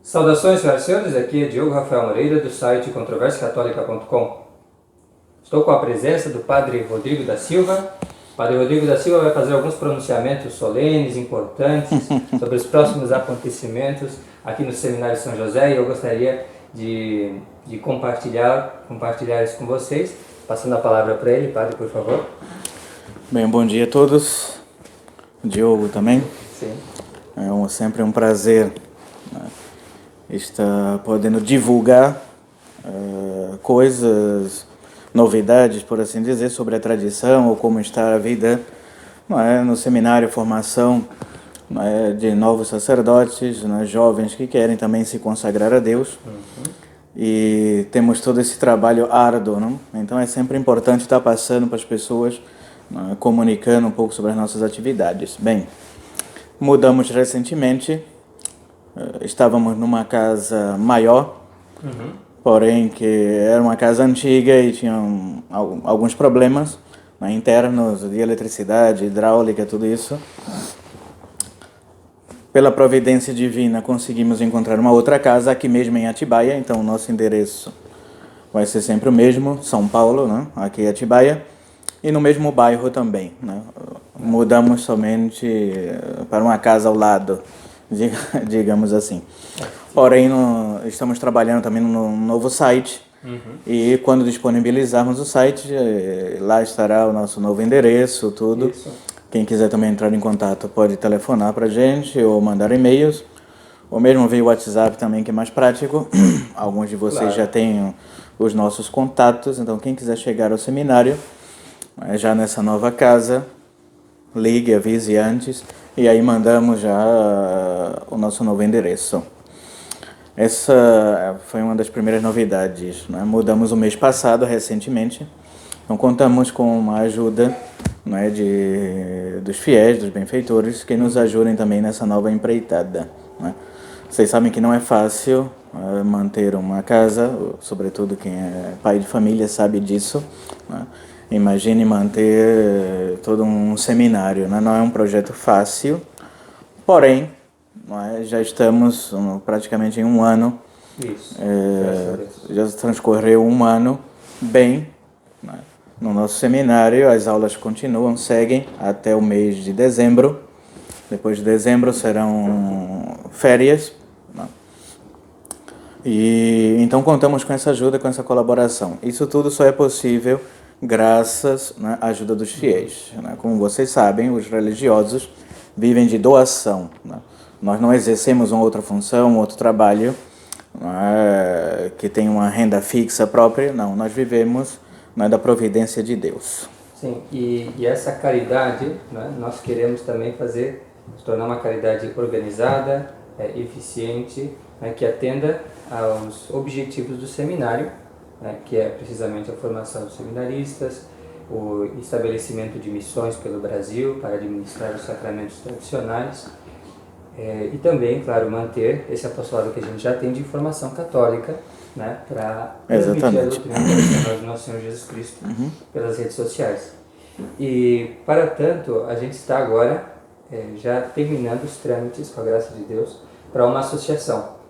Saudações, senhoras e senhores, aqui é Diogo Rafael Moreira, do site controversiacatólica.com. Estou com a presença do Padre Rodrigo da Silva. O Padre Rodrigo da Silva vai fazer alguns pronunciamentos solenes, importantes, sobre os próximos acontecimentos aqui no Seminário São José, e eu gostaria de compartilhar isso com vocês. Passando a palavra para ele, Padre, por favor. Bem, bom dia a todos. Diogo também. Sim. É sempre um prazer estar podendo divulgar coisas, novidades, por assim dizer, sobre a tradição ou como está a vida no seminário, formação de novos sacerdotes, jovens que querem também se consagrar a Deus. E temos todo esse trabalho árduo, não? Então é sempre importante estar passando para as pessoas, comunicando um pouco sobre as nossas atividades. Bem, mudamos recentemente, estávamos numa casa maior, porém que era uma casa antiga e tinha alguns problemas internos de eletricidade, hidráulica, tudo isso. Pela providência divina conseguimos encontrar uma outra casa aqui mesmo em Atibaia, então o nosso endereço vai ser sempre o mesmo, São Paulo, né? Aqui em Atibaia, e no mesmo bairro também, né? Mudamos somente para uma casa ao lado, digamos assim. Porém, estamos trabalhando também num novo site, e quando disponibilizarmos o site, lá estará o nosso novo endereço, tudo. Isso. Quem quiser também entrar em contato pode telefonar para a gente ou mandar e-mails, ou mesmo via WhatsApp também, que é mais prático. Alguns de vocês já têm os nossos contatos, então quem quiser chegar ao seminário, já nessa nova casa, ligue, avise antes, e aí mandamos já o nosso novo endereço. Essa foi uma das primeiras novidades, né? Mudamos o mês passado, recentemente, então contamos com uma ajuda dos fiéis, dos benfeitores, que nos ajudem também nessa nova empreitada. Vocês sabem que não é fácil manter uma casa, sobretudo quem é pai de família sabe disso. Imagine manter todo um seminário, não é um projeto fácil, porém já estamos praticamente em um ano. Isso. Já transcorreu um ano bem. No nosso seminário, as aulas continuam, seguem até o mês de dezembro. Depois de dezembro serão férias. E então contamos com essa ajuda, com essa colaboração. Isso tudo só é possível graças à ajuda dos fiéis. Como vocês sabem, os religiosos vivem de doação. Nós não exercemos uma outra função, um outro trabalho que tem uma renda fixa própria. Não, nós vivemos da providência de Deus. Sim, e essa caridade, nós queremos também se tornar uma caridade organizada, eficiente, que atenda aos objetivos do seminário, que é precisamente a formação dos seminaristas, o estabelecimento de missões pelo Brasil para administrar os sacramentos tradicionais, e também, claro, manter esse apostolado que a gente já tem de formação católica, para transmitir a doutrina tradicional de nosso Senhor Jesus Cristo pelas redes sociais. E, para tanto, a gente está agora já terminando os trâmites, com a graça de Deus, para uma associação.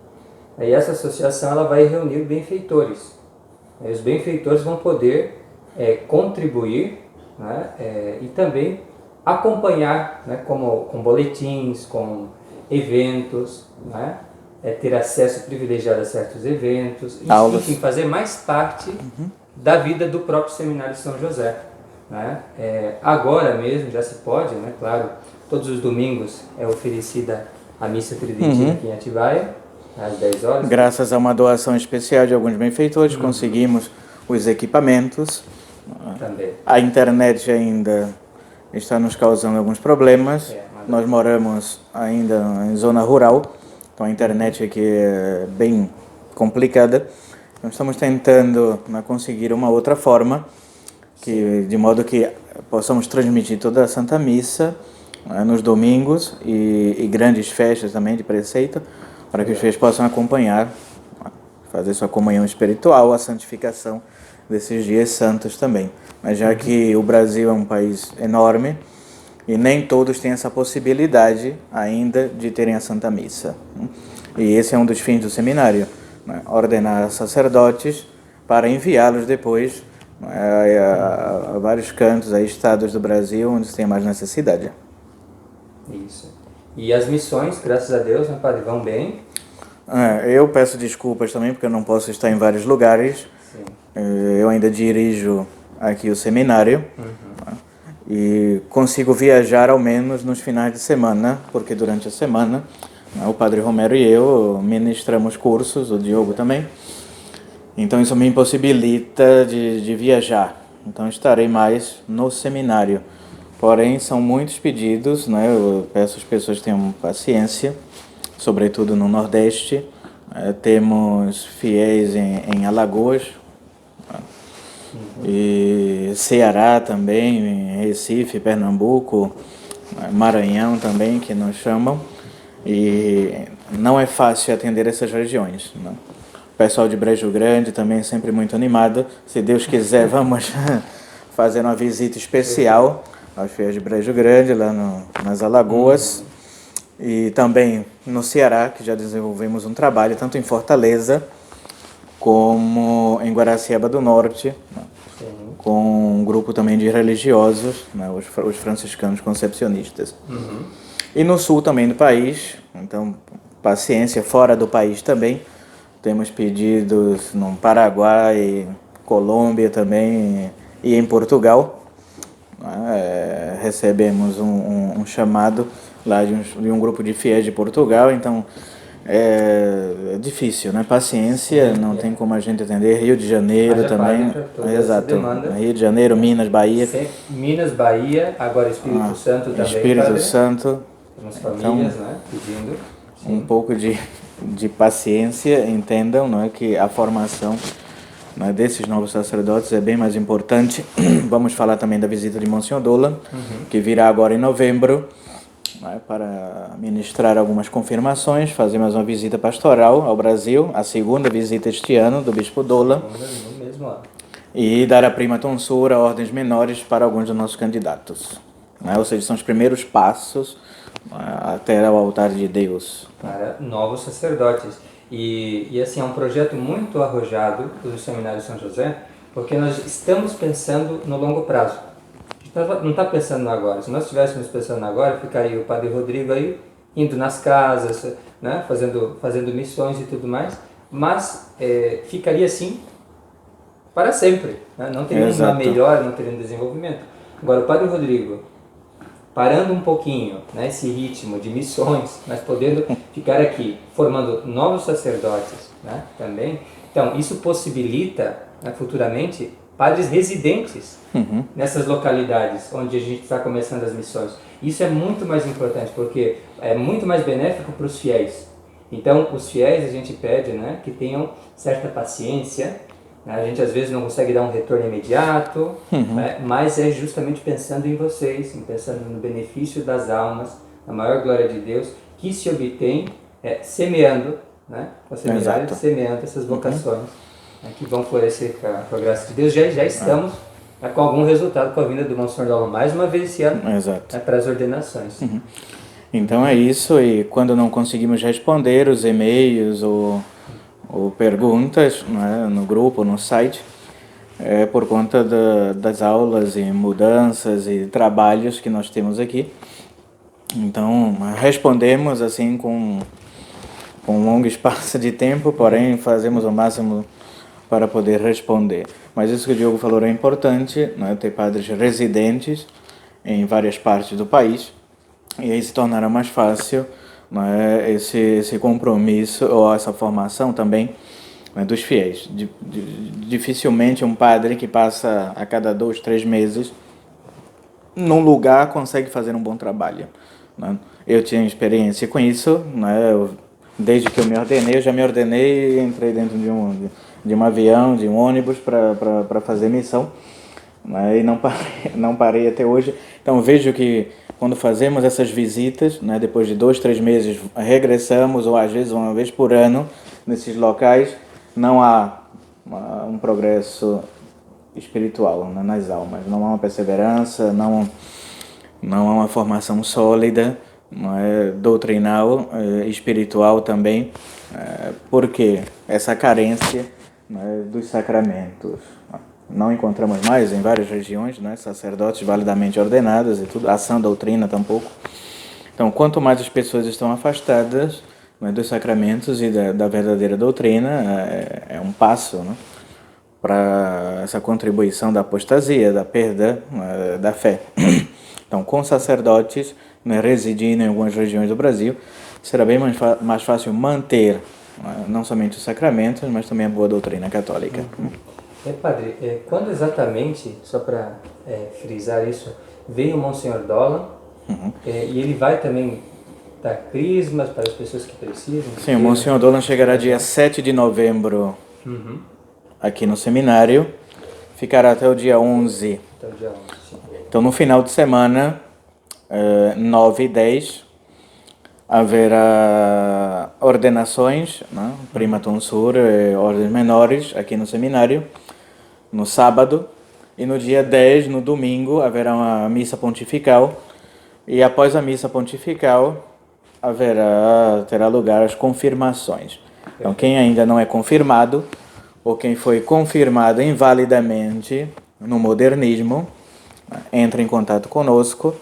E essa associação ela vai reunir benfeitores. Os benfeitores vão poder contribuir e também acompanhar, com boletins, com eventos, ter acesso privilegiado a certos eventos, enfim, fazer mais parte da vida do próprio Seminário São José. Agora mesmo já se pode, claro, todos os domingos é oferecida a missa tridentina aqui em Atibaia, às 10 horas. Graças a uma doação especial de alguns benfeitores, conseguimos os equipamentos. Também. A internet ainda está nos causando alguns problemas. Nós moramos ainda em zona rural, então a internet aqui é bem complicada. Nós estamos tentando conseguir uma outra forma, de modo que possamos transmitir toda a Santa Missa nos domingos e grandes festas também de preceito, para que os fiéis possam acompanhar, fazer sua comunhão espiritual, a santificação desses dias santos também. Mas já que o Brasil é um país enorme, e nem todos têm essa possibilidade ainda de terem a Santa Missa. E esse é um dos fins do seminário, né? Ordenar sacerdotes para enviá-los depois, né, a vários cantos, a estados do Brasil onde se tem mais necessidade. Isso. E as missões, graças a Deus, né, padre, vão bem? Eu peço desculpas também porque eu não posso estar em vários lugares. Sim. Eu ainda dirijo aqui o seminário, né, e consigo viajar ao menos nos finais de semana, porque durante a semana, né, o padre Romero e eu ministramos cursos, o Diogo também. Então isso me impossibilita de viajar. Então estarei mais no seminário. Porém, são muitos pedidos, né? Eu peço às pessoas que tenham paciência, sobretudo no Nordeste. Temos fiéis em Alagoas, né? E Ceará também, em Recife, Pernambuco, Maranhão também, que nos chamam. E não é fácil atender essas regiões, né? O pessoal de Brejo Grande também é sempre muito animado. Se Deus quiser, vamos fazer uma visita especial aos fiéis de Brejo Grande, lá nas Alagoas. E também no Ceará, que já desenvolvemos um trabalho, tanto em Fortaleza como em Guaraciaba do Norte, né, com um grupo também de religiosos, né, os franciscanos concepcionistas. E no sul também do país, então paciência, fora do país também. Temos pedidos no Paraguai, Colômbia também e em Portugal. Recebemos um chamado lá de um grupo de fiéis de Portugal, então é difícil, né? Paciência, não tem como a gente atender. Rio de Janeiro também. Exato. Rio de Janeiro, Minas, Bahia. Minas, Bahia, agora Espírito Santo também. Espírito padre. Santo. Temos famílias, né? Pedindo. Sim. Um pouco de paciência, entendam, não é, que a formação, né, desses novos sacerdotes é bem mais importante. Vamos falar também da visita de Monsenhor Dolan, que virá agora em novembro, né, para ministrar algumas confirmações, fazer mais uma visita pastoral ao Brasil, a segunda visita este ano do Bispo Dolan, No mesmo ano. e dar a prima tonsura a ordens menores para alguns dos nossos candidatos, né, ou seja, são os primeiros passos até ao altar de Deus. Para novos sacerdotes. E assim, é um projeto muito arrojado do Seminário São José, porque nós estamos pensando no longo prazo. A gente não está pensando no agora. Se nós estivéssemos pensando no agora, ficaria o Padre Rodrigo aí, indo nas casas, né, fazendo missões e tudo mais, mas ficaria assim para sempre. Né? Não teria uma melhora, não teria um desenvolvimento. Agora, o Padre Rodrigo, parando um pouquinho, né, esse ritmo de missões, mas podendo ficar aqui, formando novos sacerdotes, né, também. Então, isso possibilita, né, futuramente, padres residentes nessas localidades onde a gente está começando as missões. Isso é muito mais importante, porque é muito mais benéfico para os fiéis. Então, os fiéis, a gente pede, né, que tenham certa paciência. A gente às vezes não consegue dar um retorno imediato, né? Mas é justamente pensando em vocês, pensando no benefício das almas, na maior glória de Deus, que se obtém semeando, né? Semeando essas vocações, né? Que vão florescer com a graça de Deus. Já estamos com algum resultado com a vinda do Monsenhor Dolan mais uma vez esse ano, né, para as ordenações. Então é isso, e quando não conseguimos responder os e-mails ou perguntas, né, no grupo, no site, por conta das aulas e mudanças e trabalhos que nós temos aqui. Então, respondemos assim com um longo espaço de tempo, porém fazemos o máximo para poder responder. Mas isso que o Diogo falou é importante, né, ter padres residentes em várias partes do país, e aí se tornará mais fácil, né, esse compromisso ou essa formação também, né, dos fiéis. Dificilmente um padre que passa a cada 2, 3 meses num lugar consegue fazer um bom trabalho, né? Eu tinha experiência com isso, né? Desde que eu me ordenei, eu já me ordenei e entrei dentro de um avião, de um ônibus para fazer missão, né? E não parei até hoje. Então vejo que quando fazemos essas visitas, né, depois de 2, 3 meses regressamos, ou às vezes uma vez por ano, nesses locais, não há um progresso espiritual, né, nas almas, não há uma perseverança, não há uma formação sólida, doutrinal, espiritual também, porque essa carência dos sacramentos. Não encontramos mais em várias regiões, sacerdotes validamente ordenados e tudo, a sã doutrina tampouco. Então, quanto mais as pessoas estão afastadas dos sacramentos e da verdadeira doutrina, é um passo para essa contribuição da apostasia, da perda da fé. Então, com sacerdotes residindo em algumas regiões do Brasil, será bem mais fácil manter não somente os sacramentos, mas também a boa doutrina católica. Padre, quando exatamente, só para frisar isso, veio o Monsenhor Dolan, e ele vai também dar crismas para as pessoas que precisam? Sim, o Monsenhor Dolan chegará dia 7 de novembro aqui no seminário, ficará até o dia 11. Até o dia 11, sim. Então, no final de semana, 9 e 10, haverá ordenações, prima tonsura, ordens menores aqui no seminário, no sábado, e no dia 10, no domingo, haverá uma missa pontifical, e após a missa pontifical terá lugar as confirmações. Então, quem ainda não é confirmado, ou quem foi confirmado invalidamente no modernismo, entra em contato conosco.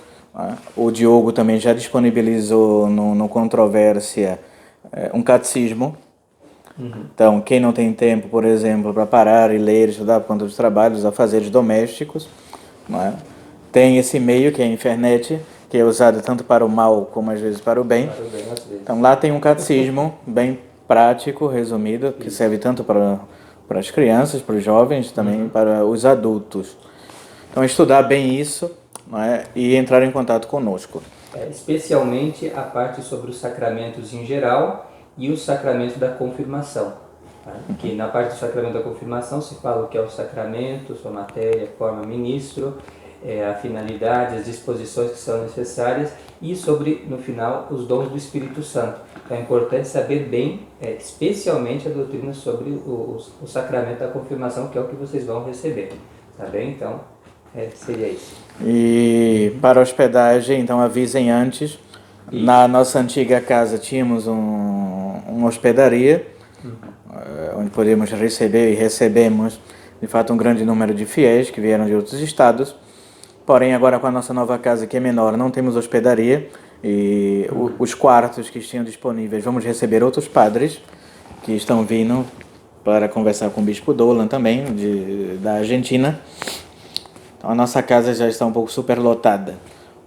O Diogo também já disponibilizou no Controvérsia um catecismo. Então, quem não tem tempo, por exemplo, para parar e ler, estudar por conta dos trabalhos, afazeres domésticos, tem esse meio que é a internet, que é usado tanto para o mal como às vezes para o bem. Então, lá tem um catecismo bem prático, resumido, que serve tanto para as crianças, para os jovens, também para os adultos. Então, estudar bem isso e entrar em contato conosco. Especialmente a parte sobre os sacramentos em geral e o sacramento da confirmação. Que na parte do sacramento da confirmação se fala o que é o sacramento, sua matéria, forma, ministro, a finalidade, as disposições que são necessárias e sobre, no final, os dons do Espírito Santo. Então é importante saber bem, especialmente a doutrina sobre o sacramento da confirmação, que é o que vocês vão receber. Tá bem? Então, seria isso. E para hospedagem, então avisem antes. Isso. Na nossa antiga casa tínhamos uma hospedaria, onde podemos receber e recebemos, de fato, um grande número de fiéis que vieram de outros estados. Porém, agora com a nossa nova casa, que é menor, não temos hospedaria. E os quartos que estão disponíveis, vamos receber outros padres que estão vindo para conversar com o Bispo Dolan também, da Argentina. Então, a nossa casa já está um pouco superlotada.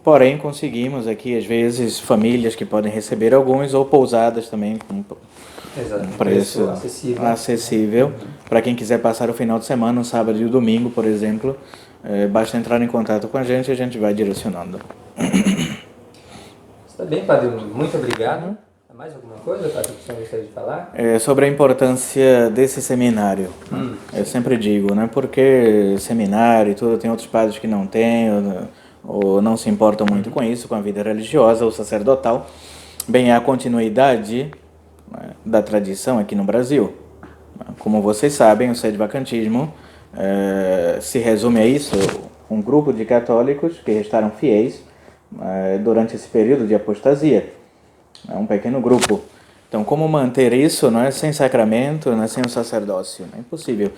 Porém, conseguimos aqui, às vezes, famílias que podem receber alguns, ou pousadas também, com um preço acessível. Para quem quiser passar o final de semana, um sábado e um domingo, por exemplo, basta entrar em contato com a gente vai direcionando. Está bem, Padre. Muito obrigado. Mais alguma coisa, Padre, que você gostaria de falar? Sobre a importância desse seminário. Eu sempre digo, porque seminário e tudo, tem outros padres que não têm, ou não se importam muito com isso, com a vida religiosa ou sacerdotal. Bem, é a continuidade da tradição aqui no Brasil. Como vocês sabem, o Sede-Vacantismo se resume a isso, um grupo de católicos que restaram fiéis durante esse período de apostasia. É um pequeno grupo. Então, como manter isso sem sacramento, sem o sacerdócio? É impossível.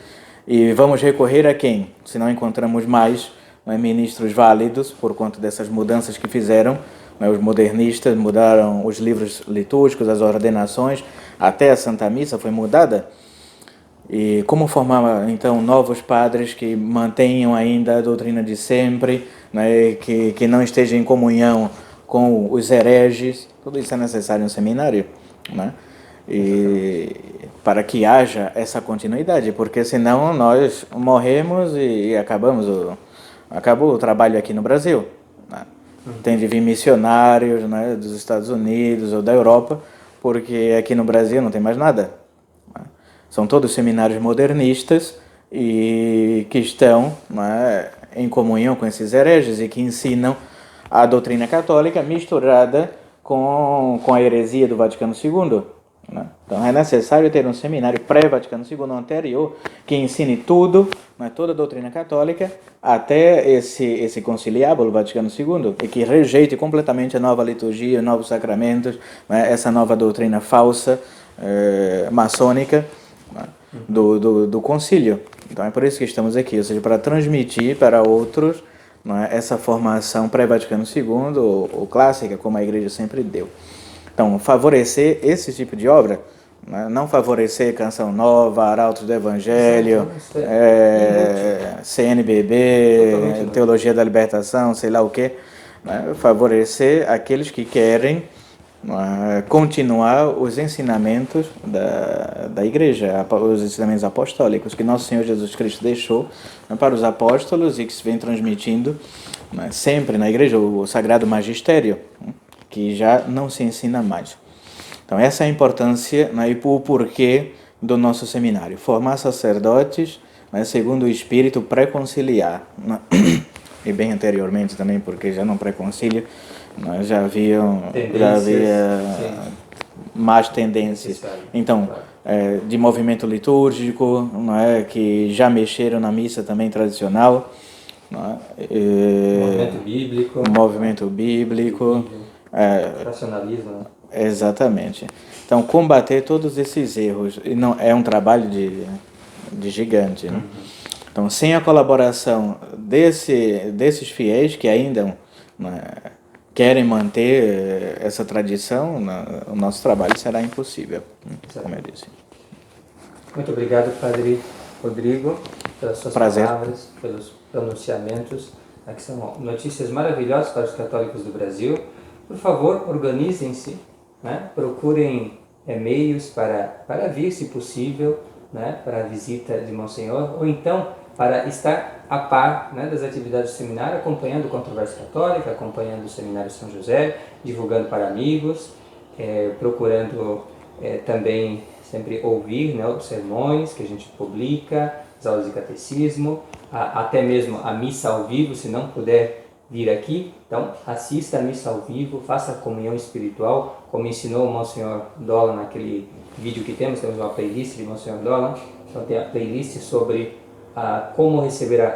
E vamos recorrer a quem? Se não encontramos mais ministros válidos, por conta dessas mudanças que fizeram, os modernistas mudaram os livros litúrgicos, as ordenações, até a Santa Missa foi mudada. E como formar, então, novos padres que mantenham ainda a doutrina de sempre, que não estejam em comunhão com os hereges? Tudo isso é necessário no seminário, e para que haja essa continuidade, porque senão nós morremos e acabou o trabalho aqui no Brasil. Tem de vir missionários dos Estados Unidos ou da Europa, porque aqui no Brasil não tem mais nada. São todos seminários modernistas e que estão em comunhão com esses hereges e que ensinam a doutrina católica misturada com a heresia do Vaticano II. né? Então é necessário ter um seminário pré-Vaticano II anterior que ensine tudo, né, toda a doutrina católica, até esse conciliábulo Vaticano II, e que rejeite completamente a nova liturgia, novos sacramentos, né, essa nova doutrina falsa, maçônica, né, do concílio. Então é por isso que estamos aqui, ou seja, para transmitir para outros, né, essa formação pré-Vaticano II, ou clássica, como a Igreja sempre deu. Então, favorecer esse tipo de obra, né, não favorecer Canção Nova, Arautos do Evangelho, CNBB, Teologia da Libertação, sei lá o quê, né, favorecer aqueles que querem continuar os ensinamentos da Igreja, os ensinamentos apostólicos que Nosso Senhor Jesus Cristo deixou, né, para os apóstolos e que se vem transmitindo, né, sempre na Igreja, o Sagrado Magistério, que já não se ensina mais. Então essa é a importância, né, e o porquê do nosso seminário. Formar sacerdotes, né, segundo o espírito pré-conciliar, né, e bem anteriormente também, porque já no pré-concílio já havia mais tendências. Então, de movimento litúrgico, não é, que já mexeram na missa também tradicional, não é, movimento bíblico, racionalismo, né? Exatamente. Então, combater todos esses erros não é um trabalho de gigante, né? Então, sem a colaboração desses fiéis que ainda, né, querem manter essa tradição, o nosso trabalho será impossível, como eu disse. Muito obrigado, Padre Rodrigo, pelas suas palavras, pelos pronunciamentos, que são notícias maravilhosas para os católicos do Brasil. Por favor, organizem-se, né? Procurem meios para vir, se possível, né? Para a visita de Monsenhor, ou então para estar a par, né, das atividades do seminário, acompanhando Controvérsia Católica, acompanhando o Seminário São José, divulgando para amigos, procurando também sempre ouvir, né, os sermões que a gente publica, as aulas de catecismo, até mesmo a missa ao vivo, se não puder vir aqui, então assista a missa ao vivo, faça a comunhão espiritual, como ensinou o Monsenhor Dolan naquele vídeo que temos uma playlist de Monsenhor Dolan, então tem a playlist sobre como receber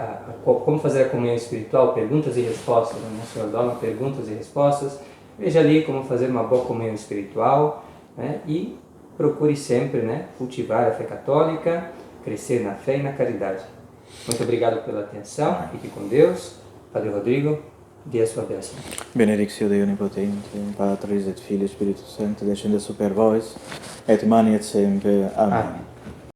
como fazer a comunhão espiritual, perguntas e respostas, né? Monsenhor Dolan, perguntas e respostas. Veja ali como fazer uma boa comunhão espiritual, né? E procure sempre, né, cultivar a fé católica, crescer na fé e na caridade. Muito obrigado pela atenção, fique com Deus. Padre Rodrigo, dê a sua bênção. Benedictio Dei Onipotente, Patris et Filii Spiritus Sancti, descenda super vos, et mani et semper. Amém.